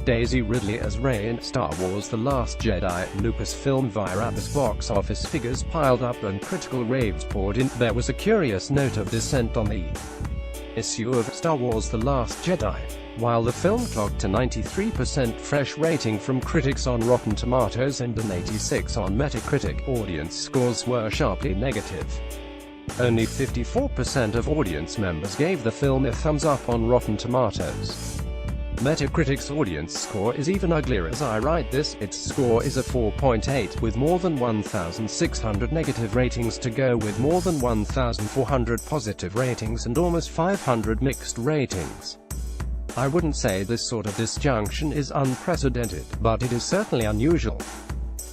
Daisy Ridley as Rey in Star Wars The Last Jedi. Lucasfilm via as box office figures piled up and critical raves poured in. There was a curious note of dissent on the issue of Star Wars The Last Jedi. While the film clocked a 93% fresh rating from critics on Rotten Tomatoes and an 86 on Metacritic, audience scores were sharply negative. Only 54% of audience members gave the film a thumbs up on Rotten Tomatoes. Metacritic's audience score is even uglier as I write this. Its score is a 4.8, with more than 1,600 negative ratings to go, with more than 1,400 positive ratings and almost 500 mixed ratings. I wouldn't say this sort of disjunction is unprecedented, but it is certainly unusual.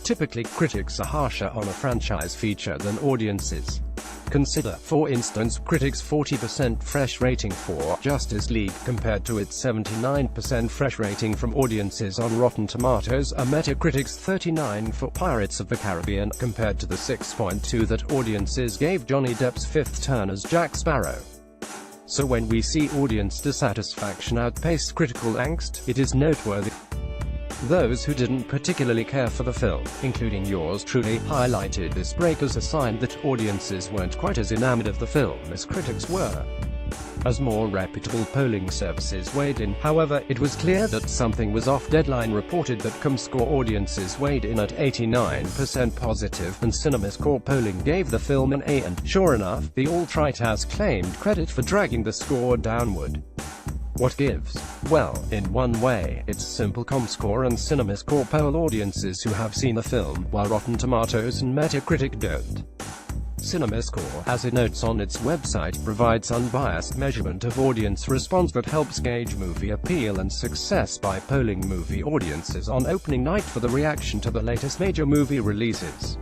Typically, critics are harsher on a franchise feature than audiences. Consider, for instance, critics' 40% fresh rating for Justice League, compared to its 79% fresh rating from audiences on Rotten Tomatoes, or Metacritic's 39 for Pirates of the Caribbean, compared to the 6.2 that audiences gave Johnny Depp's fifth turn as Jack Sparrow. So when we see audience dissatisfaction outpace critical angst, it is noteworthy. Those who didn't particularly care for the film, including yours truly, highlighted this break as a sign that audiences weren't quite as enamored of the film as critics were. As more reputable polling services weighed in, however, it was clear that something was off. Deadline reported that ComScore audiences weighed in at 89% positive, and CinemaScore polling gave the film an A, and, sure enough, the alt-right has claimed credit for dragging the score downward. What gives? Well, in one way, it's simple. ComScore and CinemaScore poll audiences who have seen the film, while Rotten Tomatoes and Metacritic don't. CinemaScore, as it notes on its website, provides unbiased measurement of audience response that helps gauge movie appeal and success by polling movie audiences on opening night for the reaction to the latest major movie releases.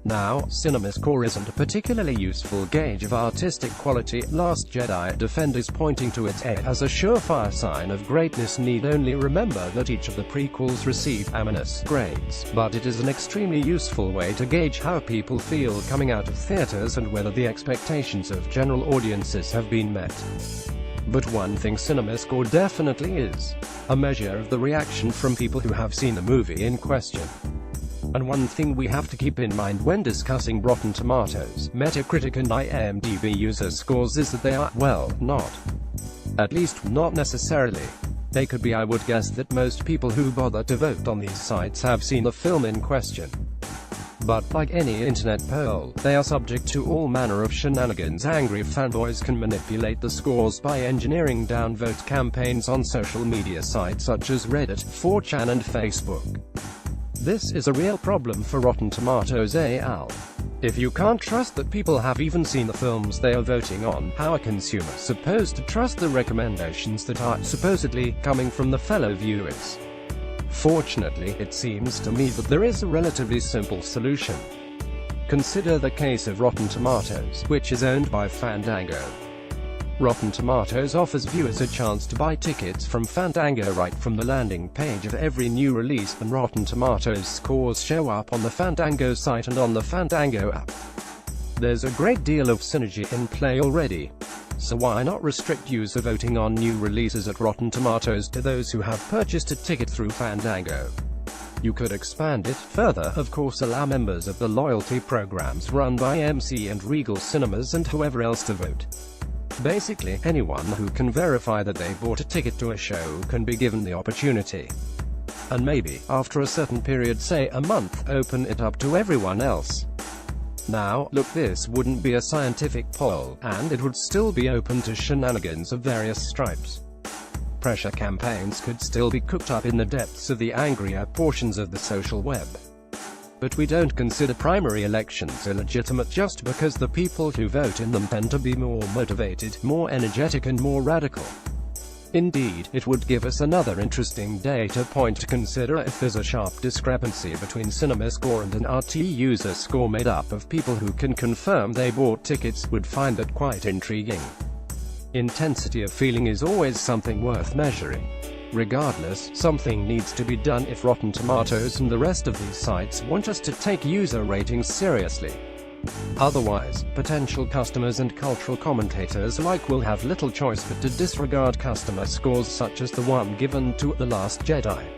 Now, CinemaScore isn't a particularly useful gauge of artistic quality. Last Jedi defenders pointing to its A as a surefire sign of greatness need only remember that each of the prequels received A- grades, but it is an extremely useful way to gauge how people feel coming out of theaters and whether the expectations of general audiences have been met. But one thing CinemaScore definitely is: a measure of the reaction from people who have seen the movie in question. And one thing we have to keep in mind when discussing Rotten Tomatoes, Metacritic and IMDb user scores is that they are, well, not. At least, not necessarily. They could be. I would guess that most people who bother to vote on these sites have seen the film in question. But, like any internet poll, they are subject to all manner of shenanigans. Angry fanboys can manipulate the scores by engineering downvote campaigns on social media sites such as Reddit, 4chan and Facebook. This is a real problem for Rotten Tomatoes al. If you can't trust that people have even seen the films they are voting on, how are consumers supposed to trust the recommendations that are, supposedly, coming from the fellow viewers? Fortunately, it seems to me that there is a relatively simple solution. Consider the case of Rotten Tomatoes, which is owned by Fandango. Rotten Tomatoes offers viewers a chance to buy tickets from Fandango right from the landing page of every new release, and Rotten Tomatoes scores show up on the Fandango site and on the Fandango app. There's a great deal of synergy in play already. So why not restrict user voting on new releases at Rotten Tomatoes to those who have purchased a ticket through Fandango? You could expand it further, of course, allow members of the loyalty programs run by AMC and Regal Cinemas and whoever else to vote. Basically, anyone who can verify that they bought a ticket to a show can be given the opportunity. And maybe, after a certain period, say a month, open it up to everyone else. Now, look, this wouldn't be a scientific poll, and it would still be open to shenanigans of various stripes. Pressure campaigns could still be cooked up in the depths of the angrier portions of the social web. But we don't consider primary elections illegitimate just because the people who vote in them tend to be more motivated, more energetic and more radical. Indeed, it would give us another interesting data point to consider. If there's a sharp discrepancy between CinemaScore and an RT user score made up of people who can confirm they bought tickets, would find that quite intriguing. Intensity of feeling is always something worth measuring. Regardless, something needs to be done if Rotten Tomatoes and the rest of these sites want us to take user ratings seriously. Otherwise, potential customers and cultural commentators alike will have little choice but to disregard customer scores such as the one given to The Last Jedi.